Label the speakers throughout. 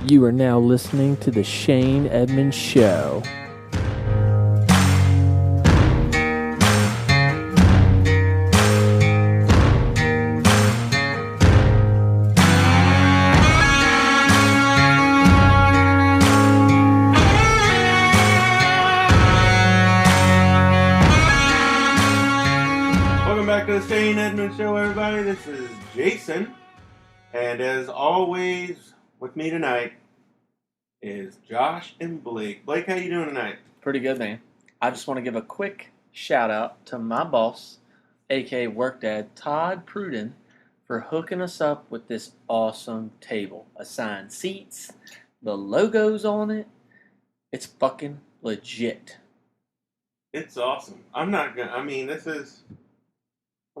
Speaker 1: You are now listening to the Shane Edmonds Show.
Speaker 2: Welcome back to the Shane Edmonds Show, everybody. This is Jason, and as always, with me tonight is Josh and Blake. Blake, how you doing tonight?
Speaker 1: Pretty good, man. I just want to give a quick shout out to my boss, aka work dad, Todd Pruden, for hooking us up with this awesome table. Assigned seats, the logos on it. It's fucking legit.
Speaker 2: It's awesome. We're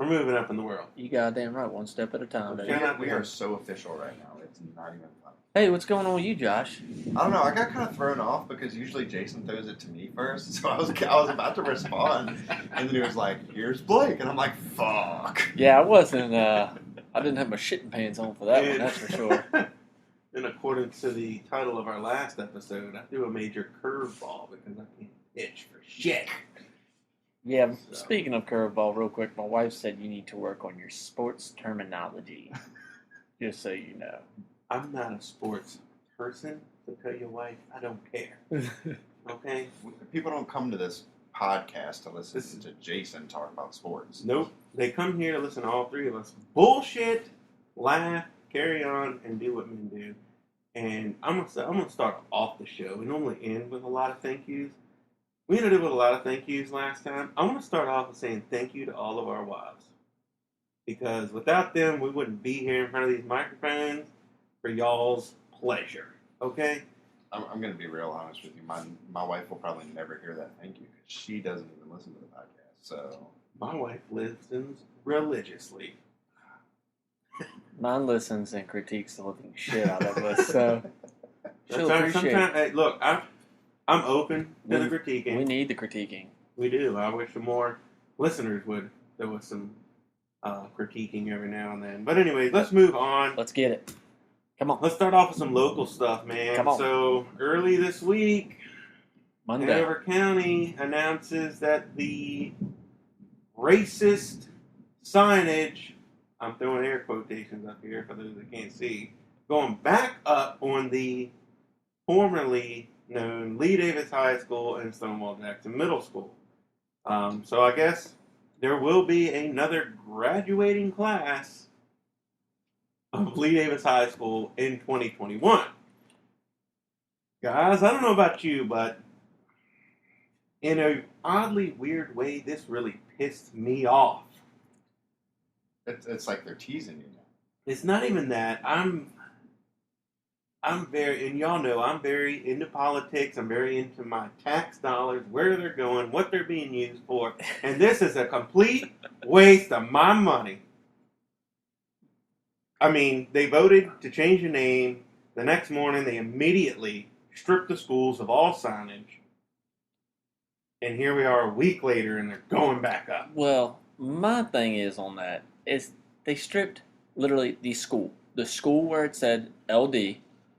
Speaker 2: moving up in the world.
Speaker 1: You goddamn right, one step at a time, baby.
Speaker 3: We are so official right now. It's not even fun.
Speaker 1: Hey, what's going on with you, Josh?
Speaker 3: I don't know. I got kind of thrown off because usually Jason throws it to me first. So I was about to respond, and then he was like, "Here's Blake," and I'm like, "Fuck."
Speaker 1: Yeah, I wasn't. I didn't have my shitting pants on for that one. That's for sure.
Speaker 2: In accordance to the title of our last episode, I threw a major curveball because I can't pitch for shit.
Speaker 1: Yeah, speaking of curveball, real quick, my wife said you need to work on your sports terminology. Just so you know.
Speaker 2: I'm not a sports person, so tell your wife I don't care. Okay?
Speaker 3: People don't come to this podcast to listen to Jason talk about sports.
Speaker 2: Nope. They come here to listen to all three of us bullshit, laugh, carry on, and do what men do. And I'm gonna start off the show. We normally end with a lot of thank yous. We ended up with a lot of thank yous last time. I want to start off with saying thank you to all of our wives. Because without them, we wouldn't be here in front of these microphones for y'all's pleasure. Okay?
Speaker 3: I'm going to be real honest with you. My wife will probably never hear that thank you because she doesn't even listen to the podcast. So
Speaker 2: my wife listens religiously.
Speaker 1: Mine listens and critiques the living shit out of us, so she'll appreciate it.
Speaker 2: Hey, look, I'm open to the critiquing.
Speaker 1: We need the critiquing.
Speaker 2: We do. I wish some more listeners would. There was some critiquing every now and then. But anyway, let's move on.
Speaker 1: Let's get it. Come on.
Speaker 2: Let's start off with some local stuff, man.
Speaker 1: Come on.
Speaker 2: So, early this week,
Speaker 1: Monday,
Speaker 2: Hanover County announces that the racist signage, I'm throwing air quotations up here for those that can't see, going back up on the formerly known Lee Davis High School and Stonewall Jackson Middle School. So I guess there will be another graduating class of Lee Davis High School in 2021. Guys, I don't know about you, but in an oddly weird way, this really pissed me off.
Speaker 3: it's like they're teasing you now.
Speaker 2: It's not even that. I'm very, and y'all know, I'm very into politics. I'm very into my tax dollars, where they're going, what they're being used for. And this is a complete waste of my money. I mean, they voted to change the name. The next morning, they immediately stripped the schools of all signage. And here we are a week later, and they're going back up.
Speaker 1: Well, my thing is on that is they stripped literally the school where it said LD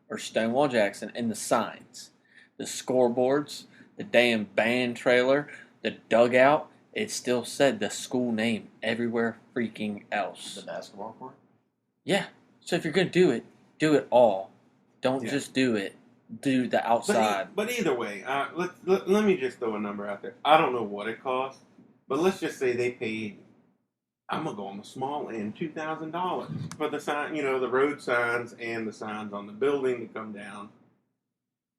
Speaker 1: or Stonewall Jackson, and the signs, the scoreboards, the damn band trailer, the dugout. It still said the school name everywhere freaking else.
Speaker 3: The basketball court?
Speaker 1: Yeah. So if you're gonna do it all. Don't just do it. Do the outside.
Speaker 2: But either way, let me just throw a number out there. I don't know what it cost, but let's just say they paid, I'm going to go on the small end, $2,000 for the sign, the road signs and the signs on the building to come down.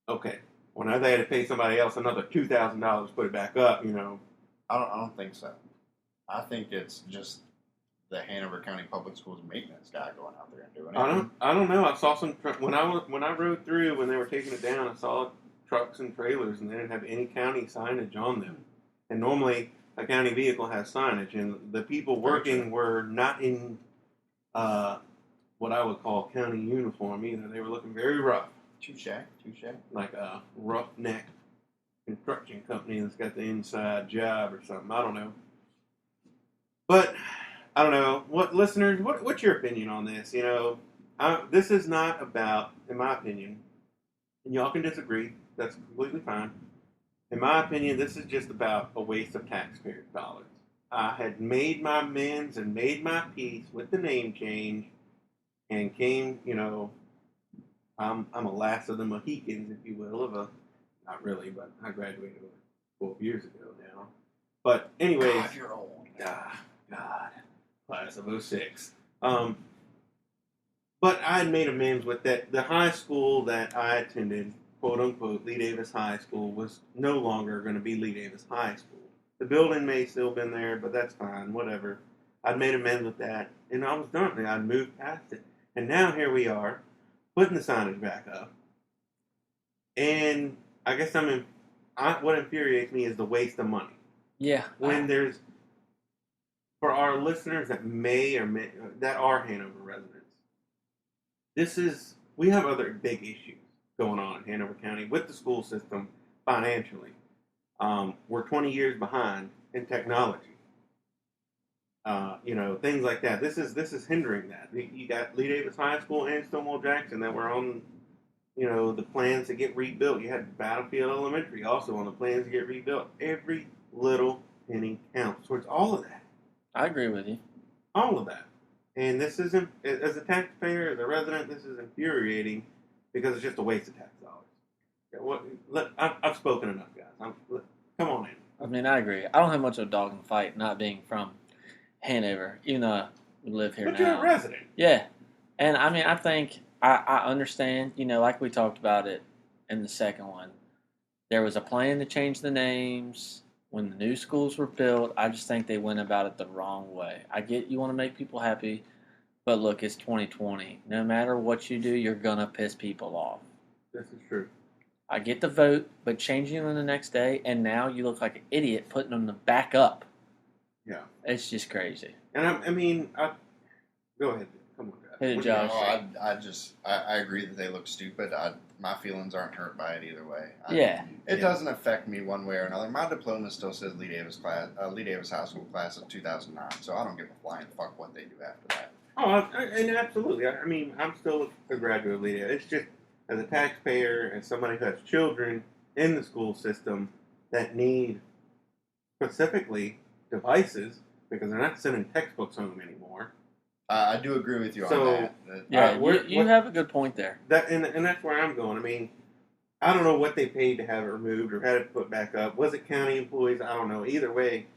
Speaker 2: Okay. When they had to pay somebody else another $2,000 to put it back up,
Speaker 3: I don't think so. I think it's just the Hanover County Public Schools maintenance guy going out there and doing it.
Speaker 2: I don't know. I saw some, when I rode through, when they were taking it down, I saw trucks and trailers and they didn't have any county signage on them. And normally, a county vehicle has signage, and the people working were not in what I would call county uniform either. They were looking very rough.
Speaker 3: Touche.
Speaker 2: Like a roughneck construction company that's got the inside job or something. I don't know. But, I don't know. What's your opinion on this? This is not about, in my opinion, And y'all can disagree. That's completely fine. In my opinion, this is just about a waste of taxpayer dollars. I had made my amends and made my peace with the name change, and came, I'm a last of the Mohicans, if you will, not really, but I graduated 12 years ago now. But anyways,
Speaker 3: God, you're old.
Speaker 2: God, class of '06. But I had made amends with that. The high school that I attended, quote unquote, Lee Davis High School, was no longer going to be Lee Davis High School. The building may still been there, but that's fine, whatever. I'd made amends with that, and I was done. I'd moved past it. And now here we are, putting the signage back up. And I guess what infuriates me is the waste of money.
Speaker 1: Yeah.
Speaker 2: When for our listeners that that are Hanover residents, we have other big issues going on in Hanover County with the school system financially. We're 20 years behind in technology. Things like that. This is hindering that. You got Lee Davis High School and Stonewall Jackson that were on, the plans to get rebuilt. You had Battlefield Elementary also on the plans to get rebuilt. Every little penny counts towards all of that.
Speaker 1: I agree with you.
Speaker 2: All of that. And this isn't, as a taxpayer, as a resident, this is infuriating because it's just a waste of tax dollars. I've spoken enough, guys. Come on in.
Speaker 1: I mean, I agree. I don't have much of a dog in the fight, not being from Hanover, even though I live here
Speaker 2: But
Speaker 1: now.
Speaker 2: you're a resident.
Speaker 1: Yeah. And I mean, I think I understand, like we talked about it in the second one. There was a plan to change the names when the new schools were built. I just think they went about it the wrong way. I get you want to make people happy, but look, it's 2020. No matter what you do, you're going to piss people off.
Speaker 2: This is true.
Speaker 1: I get the vote, but changing them the next day, and now you look like an idiot putting them back up.
Speaker 2: Yeah.
Speaker 1: It's just crazy.
Speaker 2: And go ahead. Come on, guys.
Speaker 1: Hey, Josh.
Speaker 3: I agree that they look stupid. My feelings aren't hurt by it either way. It doesn't affect me one way or another. My diploma still says Lee Davis High School class of 2009, so I don't give a flying fuck what they do after that.
Speaker 2: Oh, and absolutely. I'm still a graduate of Lee Davis. It's just, as a taxpayer and somebody who has children in the school system that need specifically devices because they're not sending textbooks home anymore.
Speaker 3: I do agree with you on that.
Speaker 1: Yeah, you have a good point there.
Speaker 2: And that's where I'm going. I mean, I don't know what they paid to have it removed or had it put back up. Was it county employees? I don't know. Either way,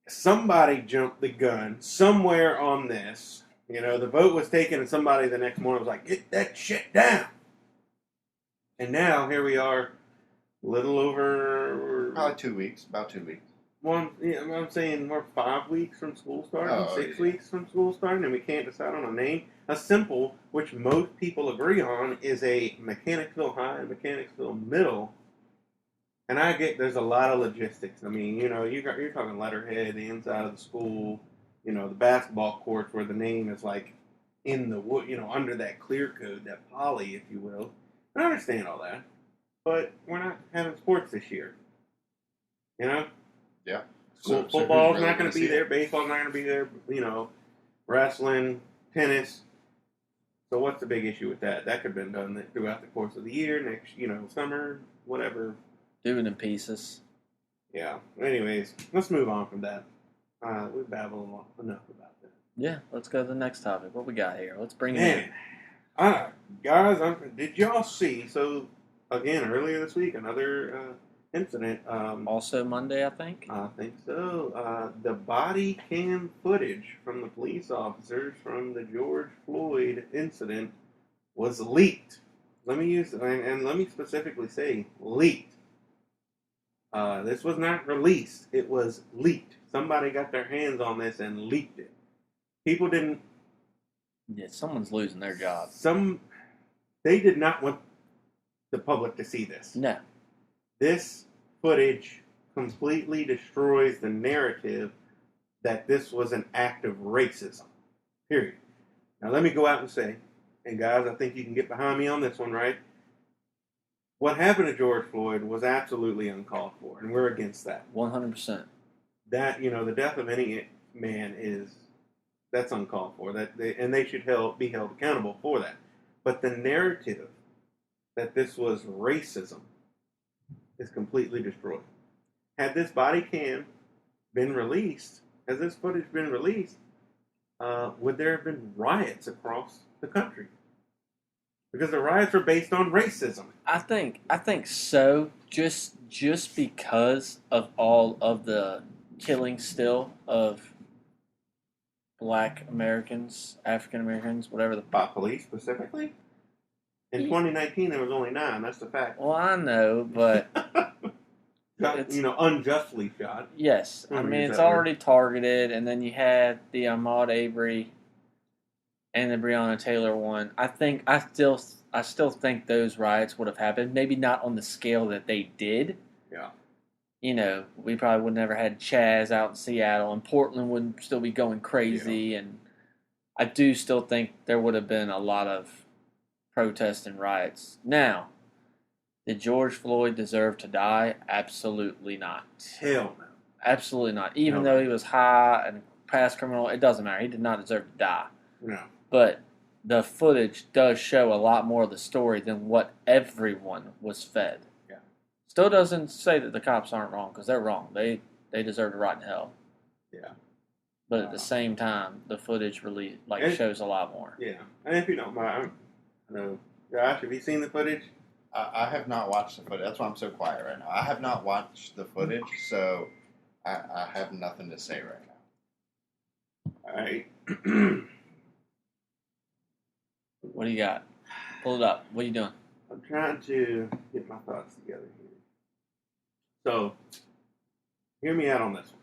Speaker 2: somebody jumped the gun somewhere on this. The vote was taken and somebody the next morning was like, get that shit down. And now, here we are, a little over...
Speaker 3: Probably 2 weeks, about 2 weeks.
Speaker 2: Well, I'm saying we're 5 weeks from school starting, 6 weeks from school starting, and we can't decide on a name. A simple, which most people agree on, is a Mechanicsville High and Mechanicsville Middle. And I get there's a lot of logistics. I mean, you're talking letterhead, the inside of the school, the basketball courts where the name is like in the wood, under that clear code, that poly, if you will. I understand all that, but we're not having sports this year.
Speaker 3: Yeah.
Speaker 2: Football's not going to be there. Baseball's not going to be there. Wrestling, tennis. So what's the big issue with that? That could have been done throughout the course of the year, next, summer, whatever.
Speaker 1: Do it in pieces.
Speaker 2: Yeah. Anyways, let's move on from that. We've babbled enough about that.
Speaker 1: Yeah, let's go to the next topic. What we got here? Let's bring it
Speaker 2: in. Guys, did y'all see? So, again, earlier this week, another incident.
Speaker 1: Also Monday, I think?
Speaker 2: I think so. The body cam footage from the police officers from the George Floyd incident was leaked. Let me specifically say leaked. This was not released. It was leaked. Somebody got their hands on this and leaked it. People didn't...
Speaker 1: Yeah, someone's losing their job.
Speaker 2: They did not want the public to see this.
Speaker 1: No.
Speaker 2: This footage completely destroys the narrative that this was an act of racism. Period. Now let me go out and say, and guys, I think you can get behind me on this one, right? What happened to George Floyd was absolutely uncalled for, and we're against that.
Speaker 1: 100%.
Speaker 2: That, the death of any man that's uncalled for. And they should be held accountable for that. But the narrative that this was racism is completely destroyed. Had this body cam been released, has this footage been released, would there have been riots across the country? Because the riots are based on racism.
Speaker 1: I think so. Just because of all of the killing still of Black Americans, African Americans, whatever the
Speaker 2: By police specifically? In 2019, there was only 9. That's the fact.
Speaker 1: Well, I know, but
Speaker 2: unjustly shot.
Speaker 1: Yes, I mean it's already targeted, and then you had the Ahmaud Arbery and the Breonna Taylor one. I still think those riots would have happened. Maybe not on the scale that they did.
Speaker 2: Yeah.
Speaker 1: We probably would never had Chaz out in Seattle, and Portland would still be going crazy. Yeah. And I do still think there would have been a lot of protests and riots. Now, did George Floyd deserve to die? Absolutely not.
Speaker 2: Hell no.
Speaker 1: Absolutely not. Even though he was high and past criminal, it doesn't matter. He did not deserve to die.
Speaker 2: No.
Speaker 1: But the footage does show a lot more of the story than what everyone was fed.
Speaker 2: Yeah.
Speaker 1: Still doesn't say that the cops aren't wrong, because they're wrong. They deserve to rot in hell.
Speaker 2: Yeah.
Speaker 1: But at the same time, the footage really shows a lot more.
Speaker 2: Yeah. And if you don't mind, I know, Josh, have you seen the footage?
Speaker 3: I have not watched the footage. That's why I'm so quiet right now. I have not watched the footage, so I have nothing to say right now.
Speaker 2: All right.
Speaker 1: What do you got? Pull it up. What are you doing?
Speaker 2: I'm trying to get my thoughts together here. So, hear me out on this one.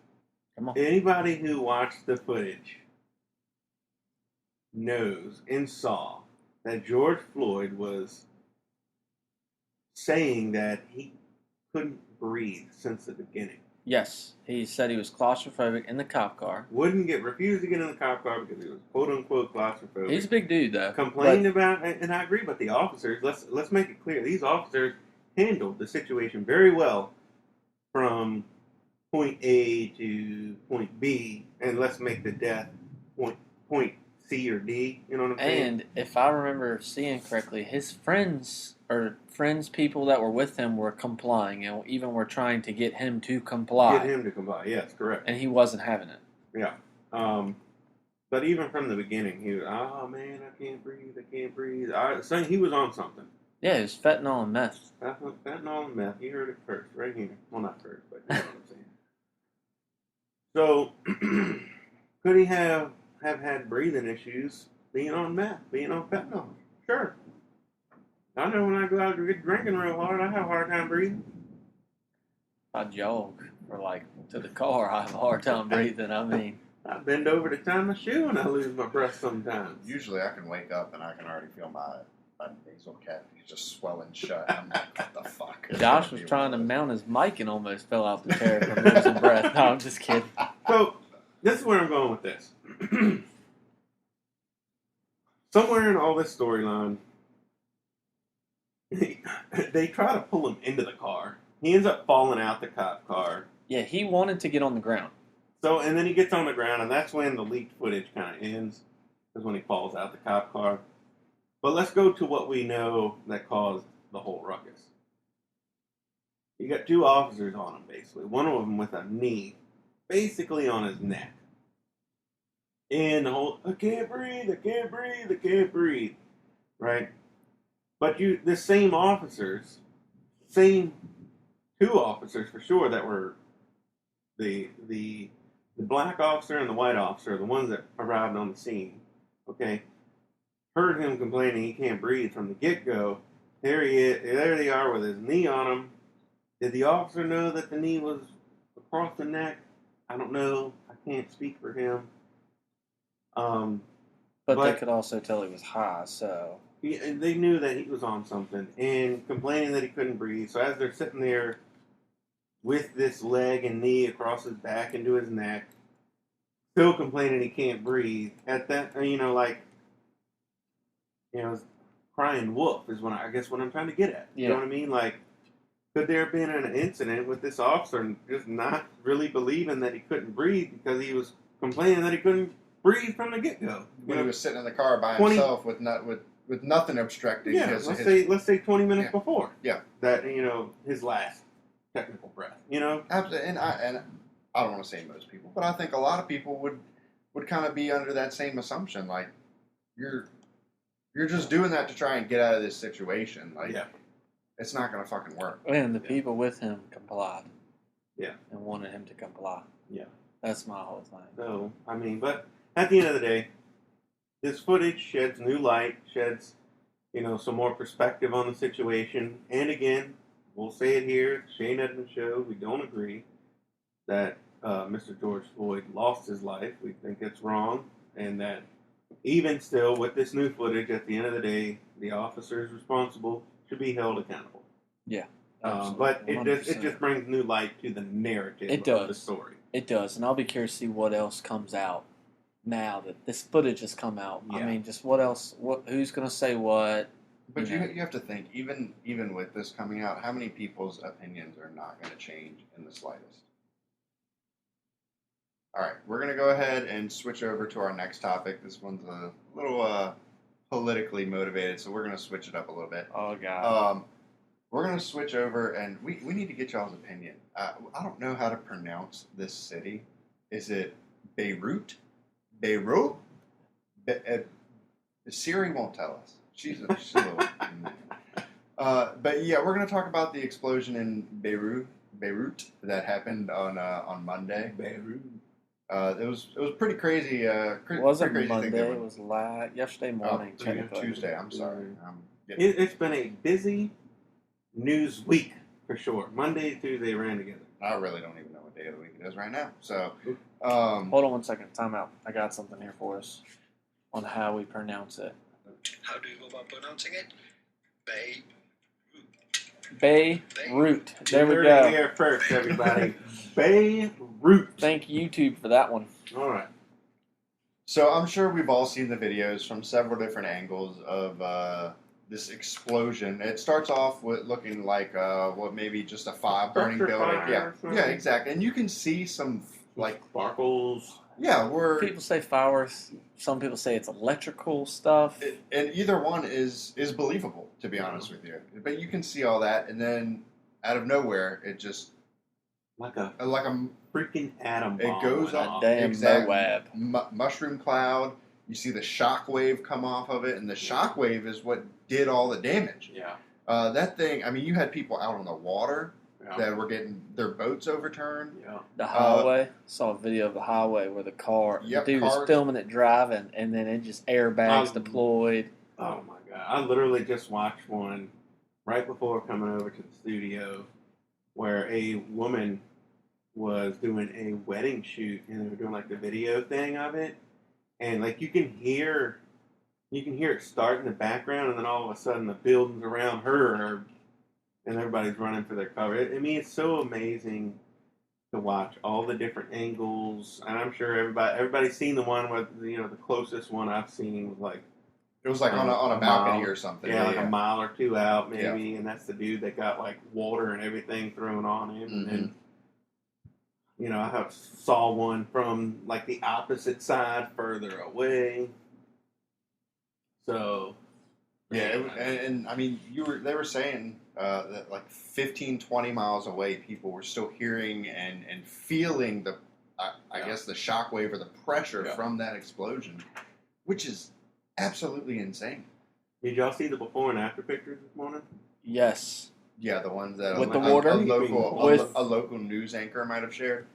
Speaker 1: Come on.
Speaker 2: Anybody who watched the footage knows and saw that George Floyd was saying that he couldn't breathe since the beginning.
Speaker 1: Yes, he said he was claustrophobic in the cop car.
Speaker 2: Refused to get in the cop car because he was quote unquote claustrophobic.
Speaker 1: He's a big dude though.
Speaker 2: Complained about, and I agree, but the officers, let's make it clear, these officers handled the situation very well from point A to point B, and let's make the death point C or D, you know what I'm saying?
Speaker 1: And if I remember seeing correctly, his people that were with him were complying, and even were trying to get him to comply.
Speaker 2: Get him to comply, yes, correct.
Speaker 1: And he wasn't having it.
Speaker 2: Yeah. But even from the beginning, he was, oh man, I can't breathe. Saying he was on something.
Speaker 1: Yeah, it was fentanyl and meth.
Speaker 2: Fentanyl and meth. You heard it first, right here. Well, not first, but you know what I'm saying. So, could he have had breathing issues being on meth, being on fentanyl? Sure. I know when I go out drinking real hard, I have a hard time breathing.
Speaker 1: If I jog or to the car, I have a hard time breathing. I mean,
Speaker 2: I bend over to tie my shoe and I lose my breath sometimes.
Speaker 3: Usually I can wake up and I can already feel my nasal cavity just swelling shut. I'm like, what the fuck?
Speaker 1: Josh was trying to mount his mic and almost fell out the chair from losing breath. No, I'm just kidding.
Speaker 2: So, this is where I'm going with this. Somewhere in all this storyline, they try to pull him into the car. He ends up falling out the cop car.
Speaker 1: Yeah, he wanted to get on the ground.
Speaker 2: So, and then he gets on the ground, and that's when the leaked footage kind of ends. Is when he falls out the cop car. But let's go to what we know that caused the whole ruckus. You got 2 officers on him, basically. One of them with a knee, basically on his neck. And the whole, I can't breathe. Right? But the same officers, same 2 officers for sure that were the black officer and the white officer, the ones that arrived on the scene, okay, heard him complaining he can't breathe from the get-go. There they are with his knee on him. Did the officer know that the knee was across the neck? I don't know. I can't speak for him.
Speaker 1: But they could also tell he was high, so...
Speaker 2: They knew that he was on something and complaining that he couldn't breathe. So as they're sitting there with this leg and knee across his back into his neck, still complaining he can't breathe, at that, crying wolf is what I'm trying to get at. You know what I mean? Could there have been an incident with this officer just not really believing that he couldn't breathe because he was complaining that he couldn't breathe from the get-go.
Speaker 3: When he was sitting in the car by
Speaker 2: 20
Speaker 3: himself with nothing obstructing.
Speaker 2: Yeah, let's say 20 minutes before.
Speaker 3: Yeah.
Speaker 2: That, his last technical breath.
Speaker 3: Absolutely, and I don't want to say most people, but I think a lot of people would kind of be under that same assumption, like you're just doing that to try and get out of this situation. Like, it's not going to fucking work.
Speaker 1: And the people with him complied.
Speaker 2: Yeah.
Speaker 1: And wanted him to comply.
Speaker 2: Yeah.
Speaker 1: That's my whole thing.
Speaker 2: So, but at the end of the day, this footage sheds new light, sheds, some more perspective on the situation. And again, we'll say it here, Shane Edmonds Show, we don't agree that Mr. George Floyd lost his life. We think it's wrong. And that even still, with this new footage, at the end of the day, the officers responsible should be held accountable.
Speaker 1: Yeah.
Speaker 2: But it just brings new light to the narrative of the story.
Speaker 1: It does, and I'll be curious to see what else comes out now that this footage has come out. Yeah. I mean, just what else? Who's going to say what?
Speaker 3: But you have to think, even with this coming out, how many people's opinions are not going to change in the slightest? All right, we're going to go ahead and switch over to our next topic. This one's a little politically motivated, so we're going to switch it up a little bit.
Speaker 1: Oh, God.
Speaker 3: We're going to switch over, and we need to get y'all's opinion. I don't know how to pronounce this city. Is it Beirut? Beirut? Siri won't tell us. She's a little... but yeah, we're going to talk about the explosion in Beirut that happened on Monday.
Speaker 2: Beirut.
Speaker 3: It was pretty crazy.
Speaker 1: It wasn't crazy Monday. It was yesterday morning.
Speaker 3: Tuesday. I'm sorry.
Speaker 2: It's been a busy news week for sure. Monday, Tuesday ran together.
Speaker 3: I really don't even know what day of the week it is right now. So,
Speaker 1: hold on 1 second. Time out. I got something here for us on how we pronounce it.
Speaker 4: How do you go about pronouncing it?
Speaker 1: Beirut. There we
Speaker 2: go. Here first, everybody. Beirut.
Speaker 1: Thank YouTube for that one.
Speaker 2: All right.
Speaker 3: So I'm sure we've all seen the videos from several different angles of this explosion. It starts off with looking like maybe just a burning building. Yeah, exactly. And you can see some like
Speaker 2: sparkles.
Speaker 3: Yeah, where
Speaker 1: people say fireworks. Some people say it's electrical stuff.
Speaker 3: And either one is believable, to be honest with you. But you can see all that, and then out of nowhere, it just
Speaker 2: like a
Speaker 3: freaking
Speaker 2: atom bomb.
Speaker 3: It goes up, exactly. Mushroom cloud. You see the shock wave come off of it, and the shock wave is what did all the damage.
Speaker 2: Yeah.
Speaker 3: That thing, I mean, you had people out on the water that were getting their boats overturned.
Speaker 2: Yeah.
Speaker 1: The highway. Saw a video of the highway where the dude was filming it driving, and then it just airbags deployed.
Speaker 2: Oh, my God. I literally just watched one right before coming over to the studio where a woman was doing a wedding shoot, and they were doing like the video thing of it. And like you can hear it start in the background, and then all of a sudden the buildings around her and everybody's running for their cover. I mean, it's so amazing to watch all the different angles, and I'm sure everybody's seen the one with the closest one I've seen was like
Speaker 3: it was like on a balcony or something.
Speaker 2: Yeah, like a mile or two out maybe, and that's the dude that got like water and everything thrown on him,
Speaker 3: mm-hmm.
Speaker 2: and I saw one from like the opposite side, further away. So,
Speaker 3: yeah, and I mean, they were saying that like 15, 20 miles away, people were still hearing and feeling the, I guess the shock wave or the pressure from that explosion, which is absolutely insane.
Speaker 2: Did y'all see the before and after pictures this morning?
Speaker 1: Yes.
Speaker 3: Yeah, the ones that
Speaker 1: with the water,
Speaker 3: a local news anchor might have shared.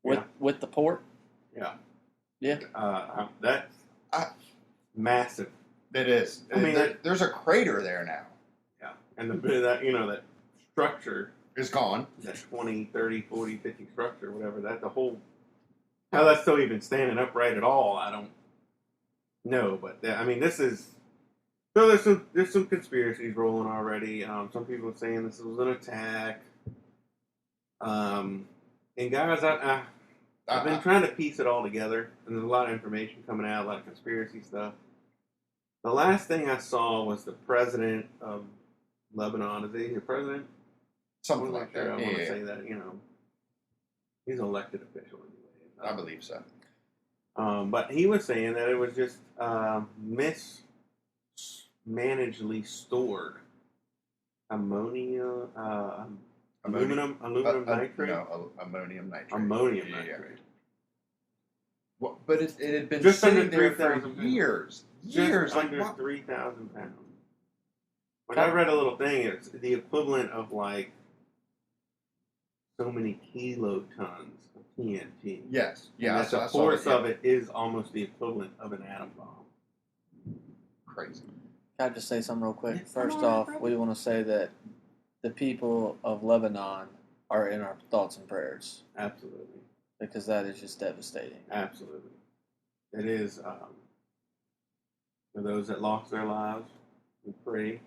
Speaker 1: With the port.
Speaker 2: Yeah.
Speaker 1: Yeah.
Speaker 2: That's massive.
Speaker 3: It is. I mean, there's a crater there now.
Speaker 2: Yeah, and that structure
Speaker 3: is gone.
Speaker 2: That 20, 30, 40, 50 structure, whatever. That the whole. How that's still even standing upright at all, I don't know. But I mean, this is. So there's some conspiracies rolling already. Some people are saying this was an attack. And guys, I've been trying to piece it all together, and there's a lot of information coming out, a lot of conspiracy stuff. The last thing I saw was the president of Lebanon. Is he the president?
Speaker 3: Something like that.
Speaker 2: I want to say that, he's an elected official anyway.
Speaker 3: I believe so.
Speaker 2: But he was saying that it was just mismanagedly stored ammonia, aluminum nitrate.
Speaker 3: No, ammonium nitrate.
Speaker 2: Ammonium nitrate.
Speaker 3: Well, but it had been
Speaker 2: Just
Speaker 3: sitting
Speaker 2: under
Speaker 3: there for
Speaker 2: 3,000
Speaker 3: years.
Speaker 2: Just
Speaker 3: Like
Speaker 2: under
Speaker 3: what?
Speaker 2: 3,000 pounds. When I read a little thing, it's the equivalent of like so many kilotons of TNT.
Speaker 3: Yes. Yeah.
Speaker 2: And that the force of it is almost the equivalent of an atom bomb.
Speaker 3: Crazy.
Speaker 1: Can I just say something real quick?
Speaker 2: Yes,
Speaker 1: First
Speaker 2: come on,
Speaker 1: off,
Speaker 2: brother.
Speaker 1: we want to say that the people of Lebanon are in our thoughts and prayers
Speaker 2: Absolutely.
Speaker 1: because that is just devastating.
Speaker 2: Absolutely. It is, for those that lost their lives, we pray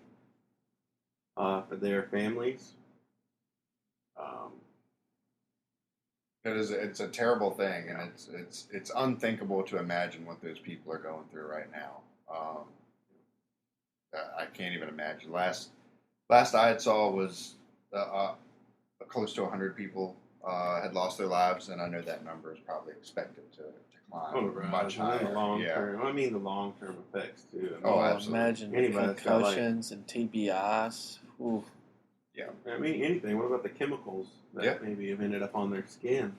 Speaker 2: for their families.
Speaker 3: It's a terrible thing, and it's unthinkable to imagine what those people are going through right now. I can't even imagine. Last I had saw was close to 100 people had lost their lives, and I know that number is probably expected to climb much higher.
Speaker 2: The long-term, I mean the long-term effects too.
Speaker 3: Oh, absolutely.
Speaker 1: Imagine
Speaker 2: Anybody that's got,
Speaker 1: concussions and TBIs. Ooh.
Speaker 2: Yeah, I mean anything. What about the chemicals that maybe have ended up on their skin,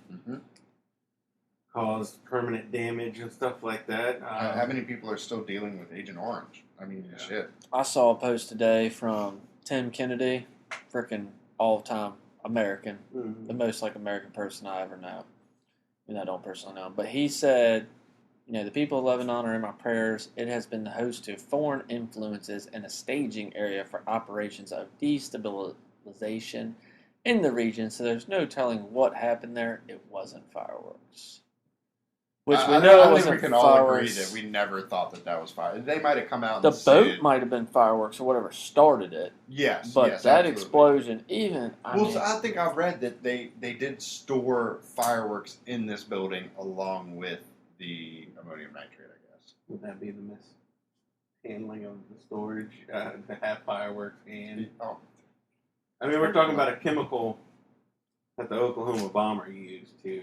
Speaker 2: caused permanent damage and stuff like that?
Speaker 3: How many people are still dealing with Agent Orange? I mean, shit.
Speaker 1: I saw a post today from Tim Kennedy, freaking all-time American, the most like American person I ever know. I mean, I don't personally know him, but he said, the people of Lebanon are in my prayers. It has been the host to foreign influences and a staging area for operations of destabilization in the region, so there's no telling what happened there. It wasn't fireworks. Which we know
Speaker 3: I
Speaker 1: wasn't
Speaker 3: think we can
Speaker 1: fireworks.
Speaker 3: all agree that we never thought that was fireworks. They might have come out
Speaker 1: The
Speaker 3: and
Speaker 1: boat might have been fireworks or whatever started it.
Speaker 3: Yes.
Speaker 1: But
Speaker 3: yes,
Speaker 1: that
Speaker 3: absolutely.
Speaker 1: explosion, even...
Speaker 3: So I think I've read that they did store fireworks in this building along with the ammonium nitrate, I guess.
Speaker 2: Would that be the mishandling of the storage to have fireworks and...
Speaker 3: Oh.
Speaker 2: I mean, we're talking about a chemical that the Oklahoma bomber used to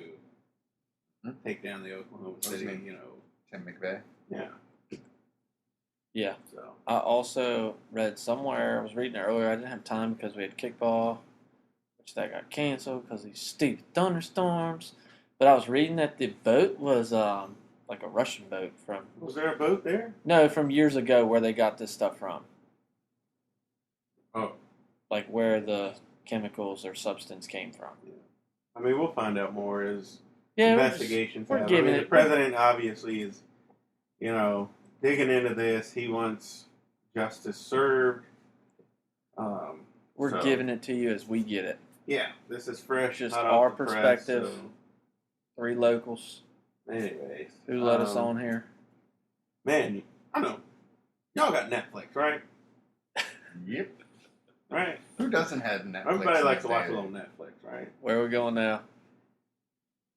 Speaker 2: take down the Oklahoma City,
Speaker 3: Tim McVeigh?
Speaker 2: Yeah.
Speaker 1: Yeah.
Speaker 2: So
Speaker 1: I also read somewhere, I was reading it earlier, I didn't have time because we had kickball, which that got canceled because of these stupid thunderstorms. But I was reading that the boat was like a Russian boat from...
Speaker 2: Was there a boat there?
Speaker 1: No, from years ago where they got this stuff from.
Speaker 2: Oh.
Speaker 1: Like where the chemicals or substance came from.
Speaker 2: Yeah. I mean, we'll find out more as investigations
Speaker 1: we're
Speaker 2: happen.
Speaker 1: giving
Speaker 2: the president obviously is, digging into this. He wants justice served.
Speaker 1: We're giving it to you as we get it.
Speaker 2: Yeah, this is fresh.
Speaker 1: Just
Speaker 2: hot
Speaker 1: our
Speaker 2: off the
Speaker 1: perspective.
Speaker 2: Press, so.
Speaker 1: 3 locals.
Speaker 2: Anyways.
Speaker 1: Who let us on here?
Speaker 2: Man, I know. Y'all got Netflix, right?
Speaker 3: Yep.
Speaker 2: Right?
Speaker 3: Who doesn't have Netflix?
Speaker 2: Everybody likes to watch a little Netflix, right?
Speaker 1: Where are we going now?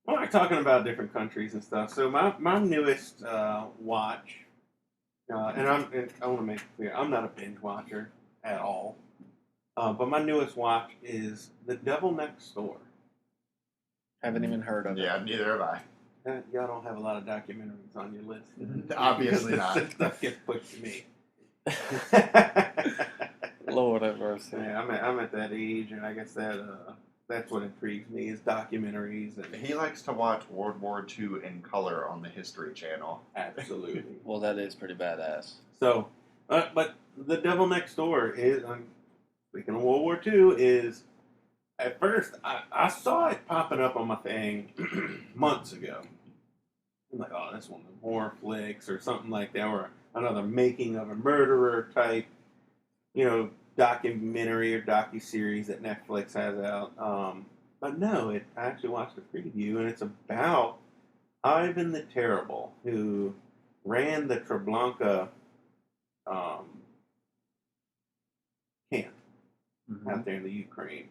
Speaker 2: Well, we're talking about different countries and stuff. So my newest watch, and I want to make it clear, I'm not a binge watcher at all. But my newest watch is The Devil Next Door.
Speaker 1: Haven't even heard of it.
Speaker 3: Yeah, neither have I.
Speaker 2: Y'all don't have a lot of documentaries on your list.
Speaker 3: Obviously not.
Speaker 2: Stuff gets pushed to me.
Speaker 1: Lord have mercy.
Speaker 2: Yeah, I'm at that age, and I guess that's what intrigues me is documentaries. And
Speaker 3: He likes to watch World War II in color on the History Channel.
Speaker 2: Absolutely.
Speaker 1: Well, that is pretty badass.
Speaker 2: So, but The Devil Next Door is, speaking of World War II, is, at first, I saw it popping up on my thing months ago. I'm like, oh, that's one of the more flicks or something like that, or another making of a murderer type, documentary or docuseries that Netflix has out. But no, I actually watched a preview, and it's about Ivan the Terrible, who ran the Treblinka camp out there in the Ukraine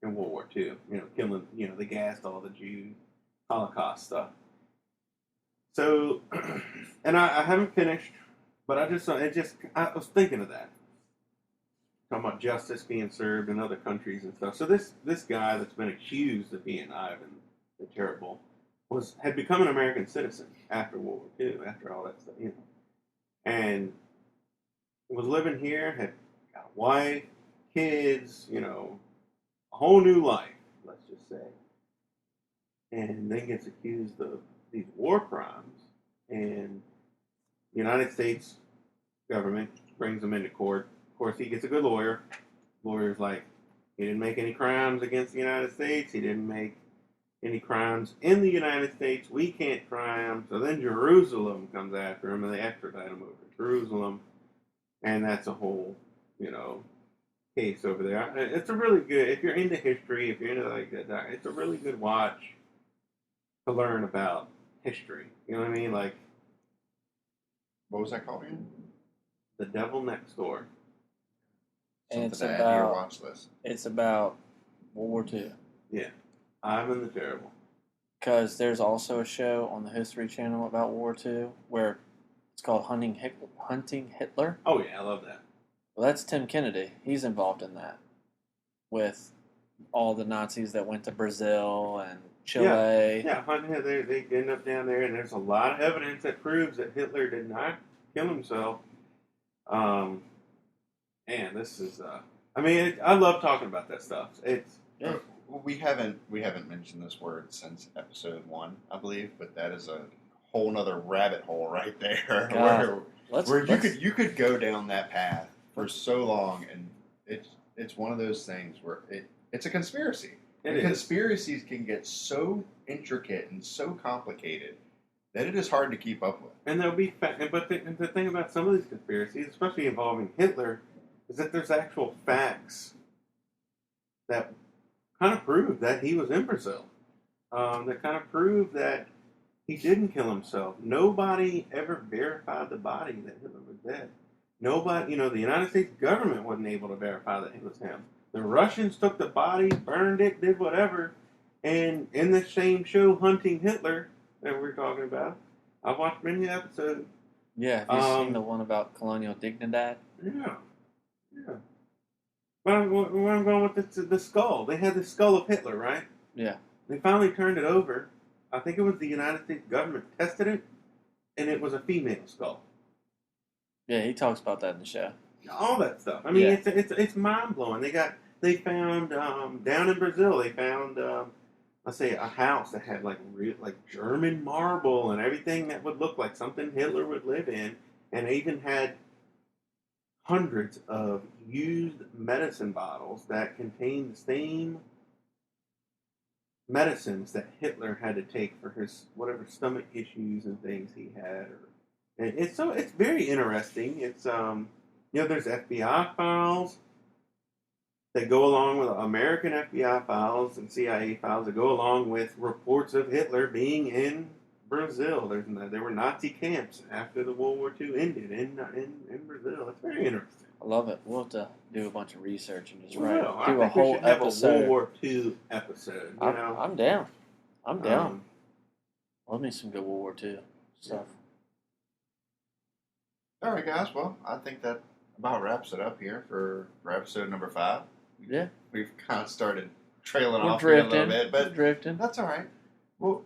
Speaker 2: in World War II. Killing, they gassed all the Jews, Holocaust stuff. So, and I haven't finished, but I was thinking of that. Talking about justice being served in other countries and stuff. So this guy that's been accused of being Ivan the Terrible had become an American citizen after World War II, after all that stuff, and was living here, had got a wife, kids, a whole new life, let's just say, and then gets accused of these war crimes, and the United States government brings him into court. Of course, he gets a good lawyer. Lawyer's like, he didn't make any crimes against the United States. He didn't make any crimes in the United States. We can't try him. So then Jerusalem comes after him, and they extradite him over to Jerusalem. And that's a whole, case over there. It's a really good, if you're into history, if you're into like that, it's a really good watch to learn about history. You know what I mean? Like,
Speaker 3: what was that called again?
Speaker 2: The Devil Next Door.
Speaker 3: Something
Speaker 1: And it's
Speaker 3: to add to your
Speaker 1: about
Speaker 3: watch list.
Speaker 1: it's about World War II.
Speaker 2: Yeah. Ivan the Terrible.
Speaker 1: Because there's also a show on the History Channel about World War II where it's called Hunting Hitler.
Speaker 2: Oh, yeah, I love that.
Speaker 1: Well, that's Tim Kennedy. He's involved in that with all the Nazis that went to Brazil and Chile.
Speaker 2: Yeah, hunting Hitler, they end up down there, and there's a lot of evidence that proves that Hitler did not kill himself. Man, this is, I love talking about that stuff.
Speaker 1: Yeah.
Speaker 3: We haven't mentioned this word since episode 1, I believe, but that is a whole nother rabbit hole right there. Where you could go down that path for so long, and it's one of those things where it's a conspiracy. Conspiracies can get so intricate and so complicated that it is hard to keep up with.
Speaker 2: And there'll be, but the thing about some of these conspiracies, especially involving Hitler, is that there's actual facts that kind of prove that he was in Brazil. That kind of prove that he didn't kill himself. Nobody ever verified the body that Hitler was dead. Nobody, the United States government wasn't able to verify that it was him. The Russians took the body, burned it, did whatever, and in the same show, Hunting Hitler, that we're talking about, I've watched many episodes.
Speaker 1: Yeah, have you seen the one about Colonial Dignidad?
Speaker 2: Yeah. Where I'm going with the skull. They had the skull of Hitler, right?
Speaker 1: Yeah.
Speaker 2: They finally turned it over. I think it was the United States government tested it, and it was a female skull.
Speaker 1: Yeah, he talks about that in the show.
Speaker 2: All that stuff. I mean, it's mind blowing. They found down in Brazil. They found let's say a house that had like German marble and everything that would look like something Hitler would live in, and they even had hundreds of used medicine bottles that contained the same medicines that Hitler had to take for his whatever stomach issues and things he had. It's very interesting. It's there's FBI files that go along with American FBI files and CIA files that go along with reports of Hitler being in Brazil. There were Nazi camps after the World War II ended in Brazil. It's very interesting.
Speaker 1: I love it. We'll have to do a bunch of research and just do
Speaker 2: a whole episode. Have a World War II episode.
Speaker 1: I'm down. I'm down. Love me some good World War II stuff.
Speaker 3: All right, guys. Well, I think that about wraps it up here for episode number 5.
Speaker 1: Yeah.
Speaker 3: We've kind of started trailing off here a little bit, but
Speaker 1: drifting.
Speaker 3: That's all right. We'll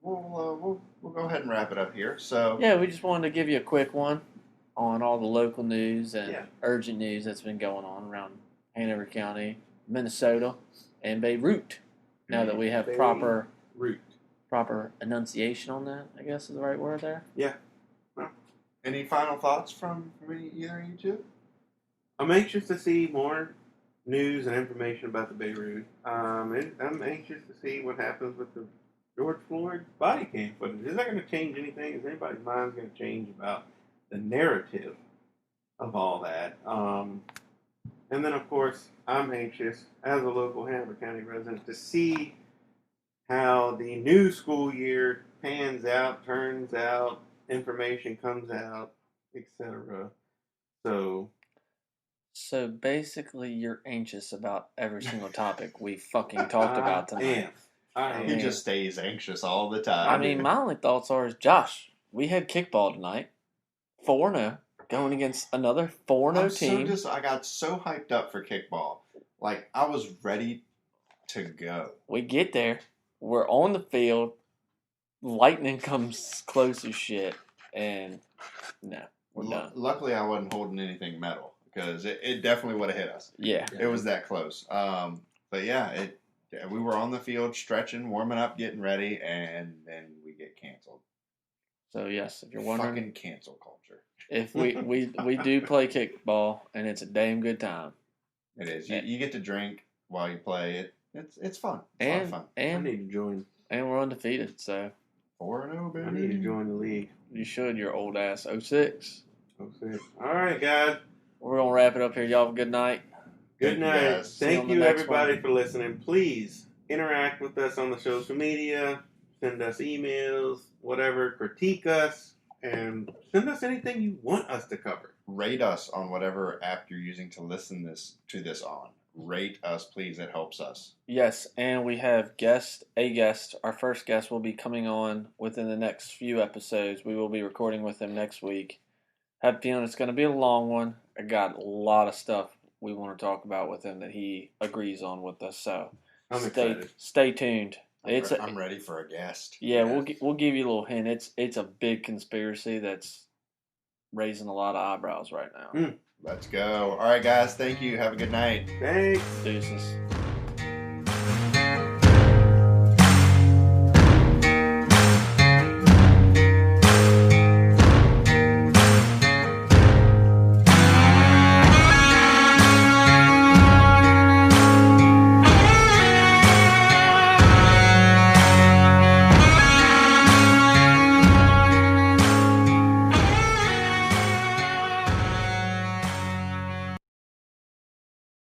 Speaker 3: go ahead and wrap it up here. So
Speaker 1: yeah, we just wanted to give you a quick one on all the local news and urgent news that's been going on around Hanover County, Minnesota, and Beirut. Now that we have proper enunciation on that, I guess is the right word there.
Speaker 2: Yeah.
Speaker 3: Any final thoughts from either of you two?
Speaker 2: I'm anxious to see more news and information about the Beirut. I'm anxious to see what happens with the George Floyd body cam footage. Is that going to change anything? Is anybody's mind going to change about the narrative of all that? And then, of course, I'm anxious, as a local Hanover County resident, to see how the new school year pans out, turns out, information comes out, etc.
Speaker 1: So basically, you're anxious about every single topic we fucking talked about tonight.
Speaker 3: He just stays anxious all the time.
Speaker 1: I mean, my only thoughts are, Josh, we had kickball tonight, 4-0, going against another 4-0 team.
Speaker 3: I got so hyped up for kickball. Like, I was ready to go.
Speaker 1: We get there. We're on the field. lightning comes close as shit, and no, we're done.
Speaker 3: Luckily, I wasn't holding anything metal because it definitely would have hit us.
Speaker 1: Yeah.
Speaker 3: It was that close. But yeah, we were on the field stretching, warming up, getting ready, and then we get canceled.
Speaker 1: So yes, if you're wondering,
Speaker 3: fucking cancel culture.
Speaker 1: If we do play kickball, and it's a damn good time.
Speaker 3: It is. You get to drink while you play. It's fun. It's a lot of fun.
Speaker 2: I need to join.
Speaker 1: And we're undefeated, so
Speaker 3: 4-0, baby.
Speaker 2: I need to join the league.
Speaker 1: You should, your old ass. 06.
Speaker 2: 06. All right, guys.
Speaker 1: We're gonna wrap it up here. Y'all have a good night.
Speaker 2: Good night. Thank you, everybody, for listening. Please interact with us on the social media. Send us emails, whatever. Critique us, and send us anything you want us to cover.
Speaker 3: Rate us on whatever app you're using to listen to this on. Rate us, please. It helps us.
Speaker 1: Yes, and we have a guest. Our first guest will be coming on within the next few episodes. We will be recording with him next week. Have a feeling it's going to be a long one. I got a lot of stuff we want to talk about with him that he agrees on with us. So
Speaker 2: I'm excited.
Speaker 1: Stay tuned.
Speaker 3: I'm ready for a guest.
Speaker 1: Yeah, we'll give you a little hint. It's a big conspiracy that's raising a lot of eyebrows right now.
Speaker 3: Let's go. All right, guys. Thank you. Have a good night.
Speaker 2: Thanks.
Speaker 1: Deuces.